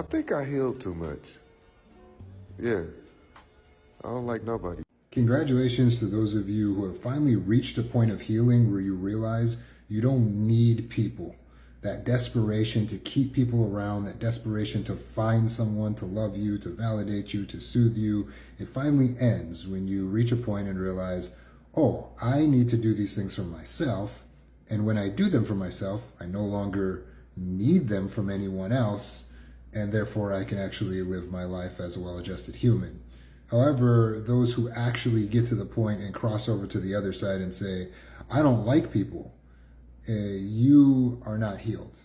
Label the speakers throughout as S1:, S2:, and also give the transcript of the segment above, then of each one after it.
S1: I think I healed too much. Yeah, I don't like nobody.
S2: Congratulations to those of you who have finally reached a point of healing where you realize you don't need people. That desperation to keep people around, that desperation to find someone to love you, to validate you, to soothe you, it finally ends when you reach a point and realize, oh, I need to do these things for myself. And when I do them for myself, I no longer need them from anyone else. And therefore I can actually live my life as a well-adjusted human. However, those who actually get to the point and cross over to the other side and say, I don't like people, you are not healed.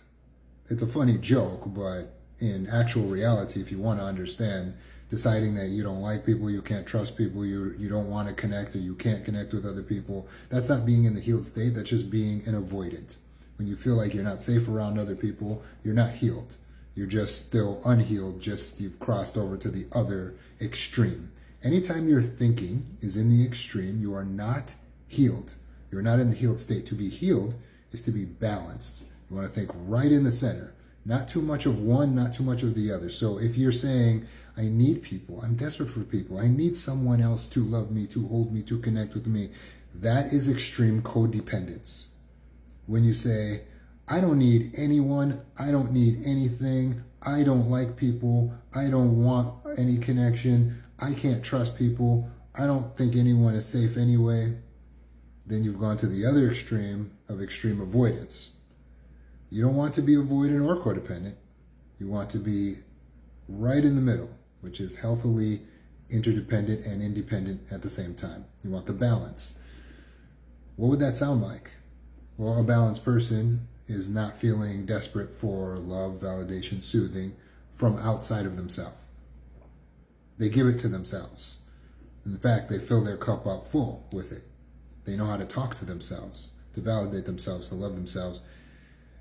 S2: It's a funny joke, but in actual reality, if you want to understand, deciding that you don't like people, you can't trust people, you don't want to connect, or you can't connect with other people, that's not being in the healed state, that's just being an avoidant. When you feel like you're not safe around other people, you're not healed. You're just still unhealed, just you've crossed over to the other extreme. Anytime your thinking is in the extreme, you are not healed. You're not in the healed state. To be healed is to be balanced. You want to think right in the center. Not too much of one, not too much of the other. So if you're saying, I need people, I'm desperate for people, I need someone else to love me, to hold me, to connect with me, that is extreme codependence. When you say, I don't need anyone, I don't need anything, I don't like people, I don't want any connection, I can't trust people, I don't think anyone is safe anyway, then you've gone to the other extreme of extreme avoidance. You don't want to be avoidant or codependent. You want to be right in the middle, which is healthily interdependent and independent at the same time. You want the balance. What would that sound like? Well, a balanced person is not feeling desperate for love, validation, soothing from outside of themselves. They give it to themselves. In fact, they fill their cup up full with it. They know how to talk to themselves, to validate themselves, to love themselves.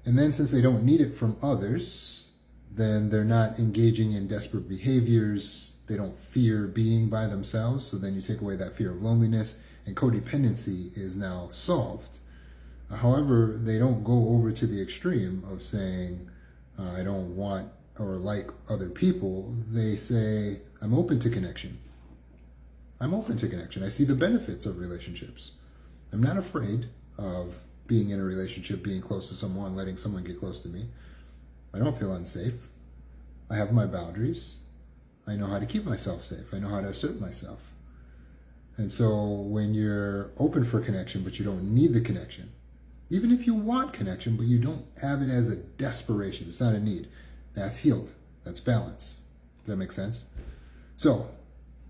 S2: And then since they don't need it from others, then they're not engaging in desperate behaviors. They don't fear being by themselves. So then you take away that fear of loneliness, and codependency is now solved. However, they don't go over to the extreme of saying, I don't want or like other people. They say, I'm open to connection. I'm open to connection. I see the benefits of relationships. I'm not afraid of being in a relationship, being close to someone, letting someone get close to me. I don't feel unsafe. I have my boundaries. I know how to keep myself safe. I know how to assert myself. And so when you're open for connection, but you don't need the connection, even if you want connection, but you don't have it as a desperation, it's not a need, that's healed. That's balance. Does that make sense? So,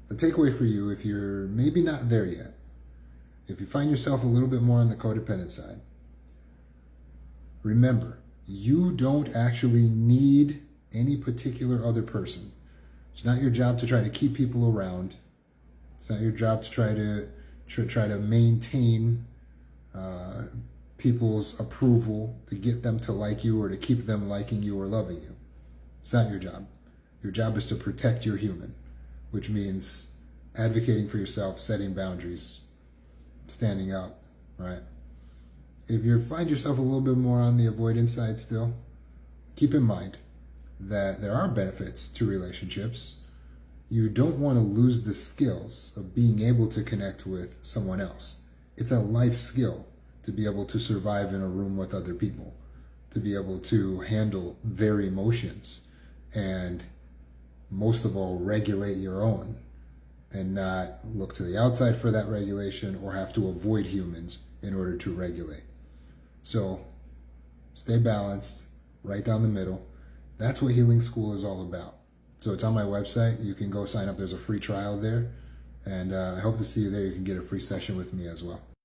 S2: the takeaway for you, if you're maybe not there yet, if you find yourself a little bit more on the codependent side, remember, you don't actually need any particular other person. It's not your job to try to keep people around. It's not your job to try to maintain people's approval, to get them to like you or to keep them liking you or loving you. It's not your job. Your job is to protect your human, which means advocating for yourself, setting boundaries, standing up, right? If you find yourself a little bit more on the avoidance side still, keep in mind that there are benefits to relationships. You don't want to lose the skills of being able to connect with someone else. It's a life skill to be able to survive in a room with other people, to be able to handle their emotions, and most of all, regulate your own and not look to the outside for that regulation or have to avoid humans in order to regulate. So stay balanced, right down the middle. That's what Healing School is all about. So it's on my website. You can go sign up. There's a free trial there. And I hope to see you there. You can get a free session with me as well.